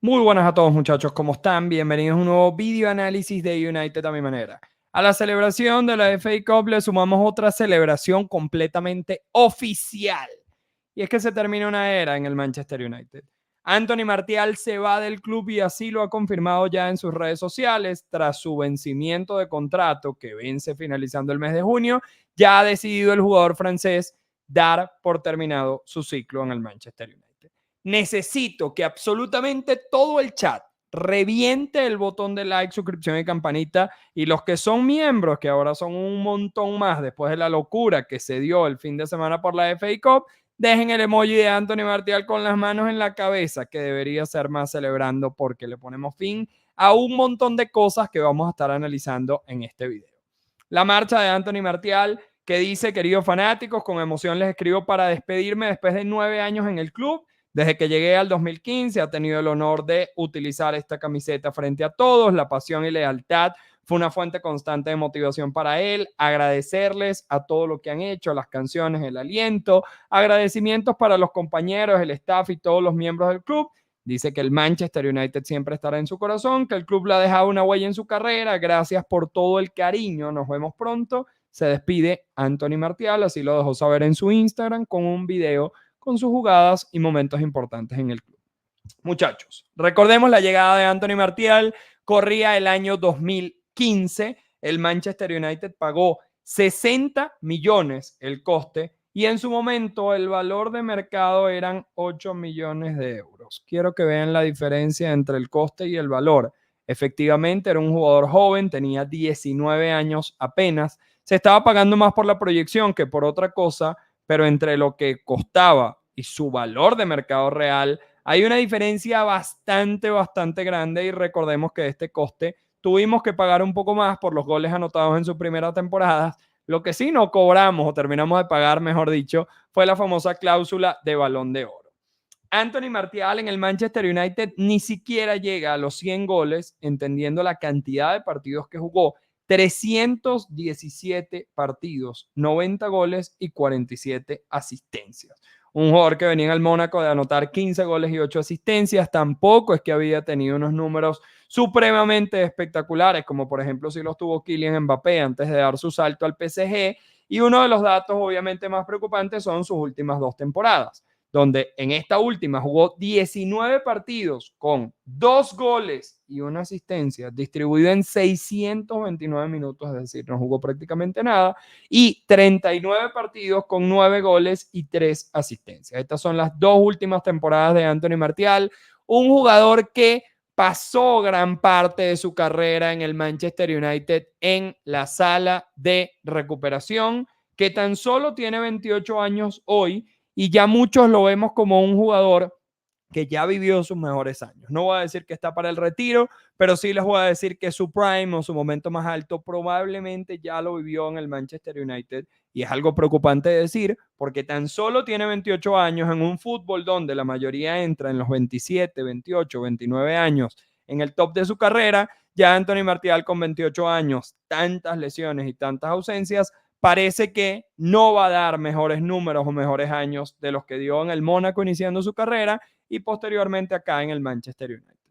Muy buenas a todos muchachos, ¿cómo están? Bienvenidos a un nuevo video análisis de United a mi manera. A la celebración de la FA Cup le sumamos otra celebración completamente oficial. Y es que se termina una era en el Manchester United. Anthony Martial se va del club y así lo ha confirmado ya en sus redes sociales. Tras su vencimiento de contrato, que vence finalizando el mes de junio, ya ha decidido el jugador francés dar por terminado su ciclo en el Manchester United. Necesito que absolutamente todo el chat reviente el botón de like, suscripción y campanita, y los que son miembros, que ahora son un montón más después de la locura que se dio el fin de semana por la FA Cup, dejen el emoji de Anthony Martial con las manos en la cabeza, que debería ser más celebrando porque le ponemos fin a un montón de cosas que vamos a estar analizando en este video. La marcha de Anthony Martial, que dice: queridos fanáticos, con emoción les escribo para despedirme después de 9 años en el club. Desde que llegué al 2015 ha tenido el honor de utilizar esta camiseta frente a todos. La pasión y lealtad fue una fuente constante de motivación para él. Agradecerles a todo lo que han hecho, las canciones, el aliento. Agradecimientos para los compañeros, el staff y todos los miembros del club. Dice que el Manchester United siempre estará en su corazón, que el club le ha dejado una huella en su carrera. Gracias por todo el cariño. Nos vemos pronto. Se despide Anthony Martial, así lo dejó saber en su Instagram con un video con sus jugadas y momentos importantes en el club. Muchachos, recordemos la llegada de Anthony Martial, corría el año 2015, el Manchester United pagó 60 millones el coste y en su momento el valor de mercado eran 8 millones de euros. Quiero que vean la diferencia entre el coste y el valor. Efectivamente, era un jugador joven, tenía 19 años apenas, se estaba pagando más por la proyección que por otra cosa, pero entre lo que costaba y su valor de mercado real, hay una diferencia bastante grande y recordemos que este coste tuvimos que pagar un poco más por los goles anotados en su primera temporada. Lo que sí no cobramos o terminamos de pagar, mejor dicho, fue la famosa cláusula de Balón de Oro. Anthony Martial en el Manchester United ni siquiera llega a los 100 goles, entendiendo la cantidad de partidos que jugó. 317 partidos, 90 goles y 47 asistencias. Un jugador que venía al Mónaco de anotar 15 goles y 8 asistencias, tampoco es que había tenido unos números supremamente espectaculares, como por ejemplo si los tuvo Kylian Mbappé antes de dar su salto al PSG. Y uno de los datos obviamente más preocupantes son sus últimas 2 temporadas, donde en esta última jugó 19 partidos con 2 goles y una asistencia, distribuido en 629 minutos, es decir, no jugó prácticamente nada, y 39 partidos con 9 goles y 3 asistencias. Estas son las 2 últimas temporadas de Anthony Martial, un jugador que pasó gran parte de su carrera en el Manchester United en la sala de recuperación, que tan solo tiene 28 años hoy, y ya muchos lo vemos como un jugador que ya vivió sus mejores años. No voy a decir que está para el retiro, pero sí les voy a decir que su prime o su momento más alto probablemente ya lo vivió en el Manchester United, y es algo preocupante de decir porque tan solo tiene 28 años en un fútbol donde la mayoría entra en los 27, 28, 29 años en el top de su carrera. Ya Anthony Martial con 28 años, tantas lesiones y tantas ausencias, parece que no va a dar mejores números o mejores años de los que dio en el Mónaco iniciando su carrera y posteriormente acá en el Manchester United.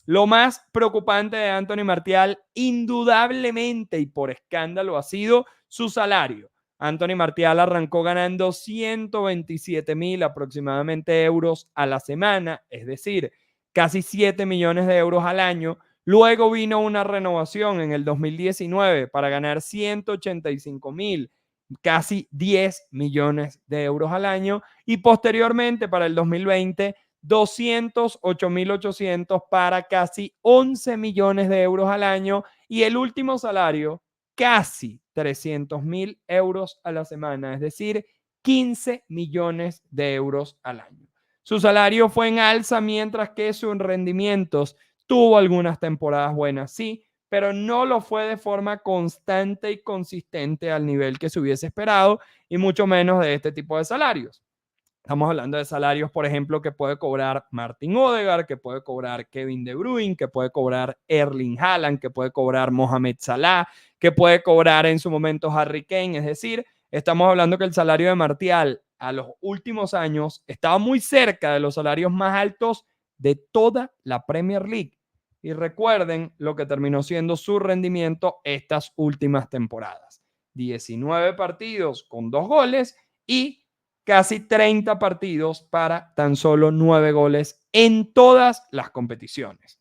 Lo más preocupante de Anthony Martial, indudablemente y por escándalo, ha sido su salario. Anthony Martial arrancó ganando 127,000 aproximadamente euros a la semana, es decir, casi 7 millones de euros al año. Luego vino una renovación en el 2019 para ganar 185,000, casi 10 millones de euros al año. Y posteriormente para el 2020, 208,800 para casi 11 millones de euros al año. Y el último salario, casi 300,000 euros a la semana, es decir, 15 millones de euros al año. Su salario fue en alza, mientras que sus rendimientos tuvo algunas temporadas buenas, sí, pero no lo fue de forma constante y consistente al nivel que se hubiese esperado, y mucho menos de este tipo de salarios. Estamos hablando de salarios, por ejemplo, que puede cobrar Martin Odegaard, que puede cobrar Kevin De Bruyne, que puede cobrar Erling Haaland, que puede cobrar Mohamed Salah, que puede cobrar en su momento Harry Kane. Es decir, estamos hablando que el salario de Martial a los últimos años estaba muy cerca de los salarios más altos de toda la Premier League. Y recuerden lo que terminó siendo su rendimiento estas últimas temporadas. 19 partidos con 2 goles y casi 30 partidos para tan solo 9 goles en todas las competiciones.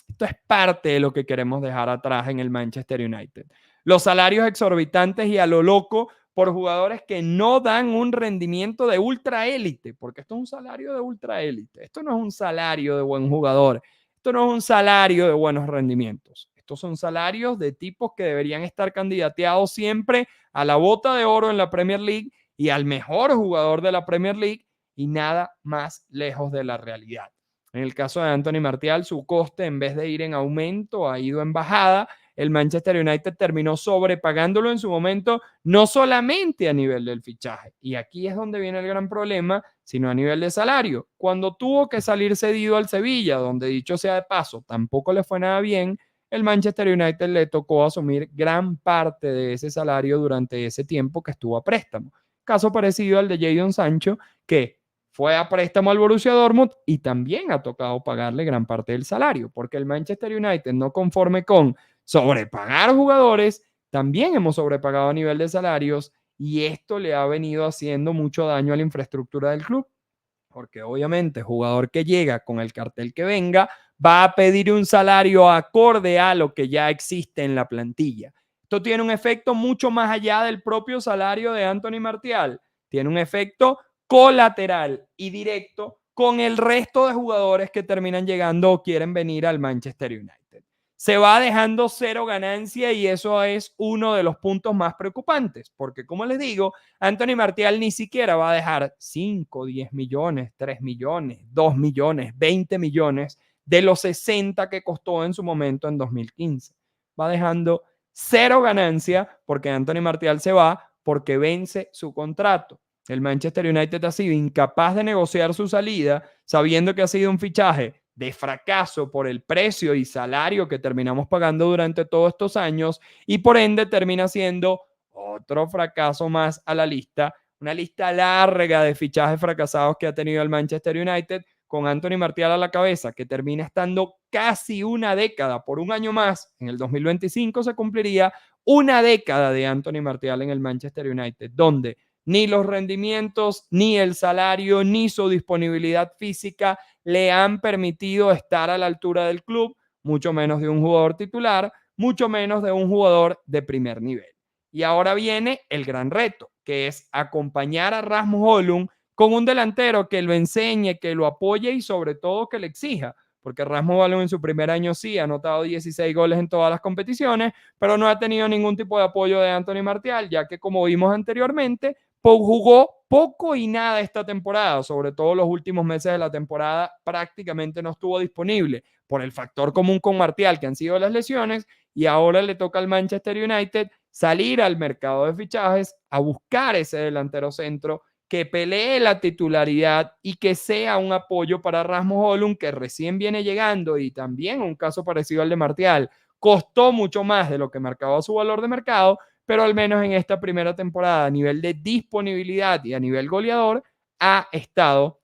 Esto es parte de lo que queremos dejar atrás en el Manchester United. Los salarios exorbitantes y a lo loco por jugadores que no dan un rendimiento de ultra élite, porque esto es un salario de ultra élite. Esto no es un salario de buen jugador. Esto no es un salario de buenos rendimientos. Estos son salarios de tipos que deberían estar candidateados siempre a la bota de oro en la Premier League y al mejor jugador de la Premier League y nada más lejos de la realidad. En el caso de Anthony Martial, su coste en vez de ir en aumento ha ido en bajada. El Manchester United terminó sobrepagándolo en su momento, no solamente a nivel del fichaje, y aquí es donde viene el gran problema, sino a nivel de salario. Cuando tuvo que salir cedido al Sevilla, donde dicho sea de paso, tampoco le fue nada bien, el Manchester United le tocó asumir gran parte de ese salario durante ese tiempo que estuvo a préstamo. Caso parecido al de Jadon Sancho, que fue a préstamo al Borussia Dortmund y también ha tocado pagarle gran parte del salario, porque el Manchester United, no conforme con sobrepagar jugadores, también hemos sobrepagado a nivel de salarios y esto le ha venido haciendo mucho daño a la infraestructura del club, porque obviamente jugador que llega con el cartel que venga va a pedir un salario acorde a lo que ya existe en la plantilla. Esto tiene un efecto mucho más allá del propio salario de Anthony Martial, tiene un efecto colateral y directo con el resto de jugadores que terminan llegando o quieren venir al Manchester United. Se va dejando cero ganancia y eso es uno de los puntos más preocupantes, porque como les digo, Anthony Martial ni siquiera va a dejar 5, 10 millones, 3 millones, 2 millones, 20 millones de los 60 que costó en su momento en 2015. Va dejando cero ganancia porque Anthony Martial se va porque vence su contrato. El Manchester United ha sido incapaz de negociar su salida, sabiendo que ha sido un fichaje de fracaso por el precio y salario que terminamos pagando durante todos estos años y por ende termina siendo otro fracaso más a la lista, una lista larga de fichajes fracasados que ha tenido el Manchester United con Anthony Martial a la cabeza, que termina estando casi una década, por un año más, en el 2025 se cumpliría una década de Anthony Martial en el Manchester United, donde ni los rendimientos, ni el salario, ni su disponibilidad física le han permitido estar a la altura del club, mucho menos de un jugador titular, mucho menos de un jugador de primer nivel. Y ahora viene el gran reto, que es acompañar a Rasmus Højlund con un delantero que lo enseñe, que lo apoye y sobre todo que le exija. Porque Rasmus Højlund en su primer año sí ha anotado 16 goles en todas las competiciones, pero no ha tenido ningún tipo de apoyo de Anthony Martial, ya que como vimos anteriormente, jugó poco y nada esta temporada, sobre todo los últimos meses de la temporada prácticamente no estuvo disponible por el factor común con Martial, que han sido las lesiones, y ahora le toca al Manchester United salir al mercado de fichajes a buscar ese delantero centro que pelee la titularidad y que sea un apoyo para Rasmus Højlund, que recién viene llegando, y también un caso parecido al de Martial. Costó mucho más de lo que marcaba su valor de mercado, pero al menos en esta primera temporada, a nivel de disponibilidad y a nivel goleador, ha estado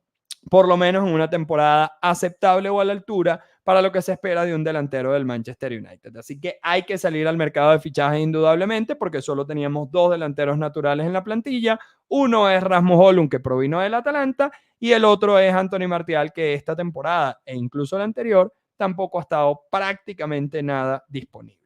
por lo menos en una temporada aceptable o a la altura para lo que se espera de un delantero del Manchester United. Así que hay que salir al mercado de fichajes indudablemente porque solo teníamos 2 delanteros naturales en la plantilla. Uno es Rasmus Højlund, que provino del Atalanta, y el otro es Anthony Martial, que esta temporada e incluso la anterior tampoco ha estado prácticamente nada disponible.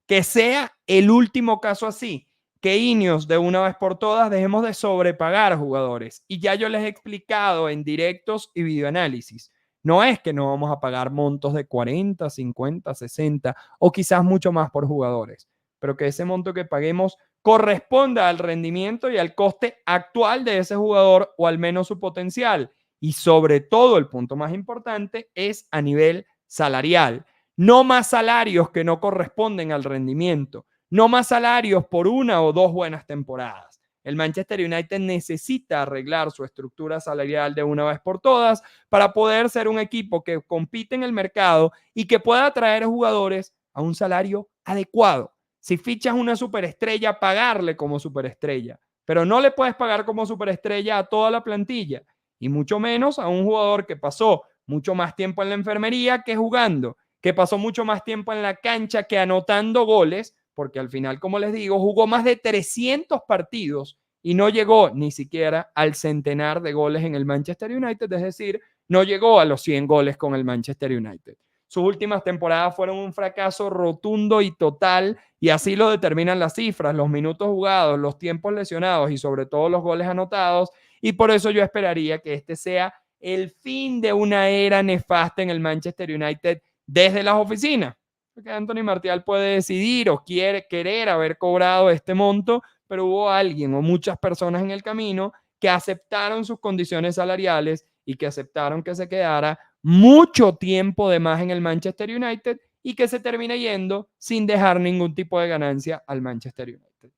Que sea el último caso así, que Ineos de una vez por todas dejemos de sobrepagar jugadores. Y ya yo les he explicado en directos y videoanálisis, no es que no vamos a pagar montos de 40, 50, 60 o quizás mucho más por jugadores, pero que ese monto que paguemos corresponda al rendimiento y al coste actual de ese jugador o al menos su potencial. Y sobre todo el punto más importante es a nivel salarial. No más salarios que no corresponden al rendimiento. No más salarios por una o dos buenas temporadas. El Manchester United necesita arreglar su estructura salarial de una vez por todas para poder ser un equipo que compite en el mercado y que pueda atraer jugadores a un salario adecuado. Si fichas una superestrella, pagarle como superestrella, pero no le puedes pagar como superestrella a toda la plantilla y mucho menos a un jugador que pasó mucho más tiempo en la enfermería que jugando, que pasó mucho más tiempo en la cancha que anotando goles, porque al final, como les digo, jugó más de 300 partidos y no llegó ni siquiera al centenar de goles en el Manchester United, es decir, no llegó a los 100 goles con el Manchester United. Sus últimas temporadas fueron un fracaso rotundo y total, y así lo determinan las cifras, los minutos jugados, los tiempos lesionados y sobre todo los goles anotados, y por eso yo esperaría que este sea el fin de una era nefasta en el Manchester United desde las oficinas. Porque Anthony Martial puede decidir o querer haber cobrado este monto, pero hubo alguien o muchas personas en el camino que aceptaron sus condiciones salariales y que aceptaron que se quedara mucho tiempo de más en el Manchester United y que se termine yendo sin dejar ningún tipo de ganancia al Manchester United.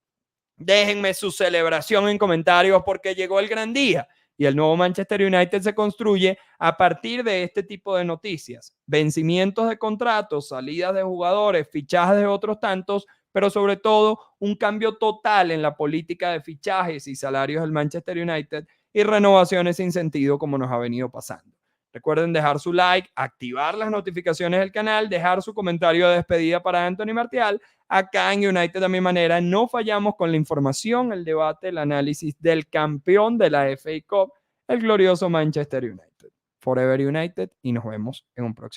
Déjenme su celebración en comentarios porque llegó el gran día y el nuevo Manchester United se construye a partir de este tipo de noticias. Vencimientos de contratos, salidas de jugadores, fichajes de otros tantos, pero sobre todo un cambio total en la política de fichajes y salarios del Manchester United y renovaciones sin sentido como nos ha venido pasando. Recuerden dejar su like, activar las notificaciones del canal, dejar su comentario de despedida para Anthony Martial. Acá en United de mi manera no fallamos con la información, el debate, el análisis del campeón de la FA Cup, el glorioso Manchester United. Forever United, y nos vemos en un próximo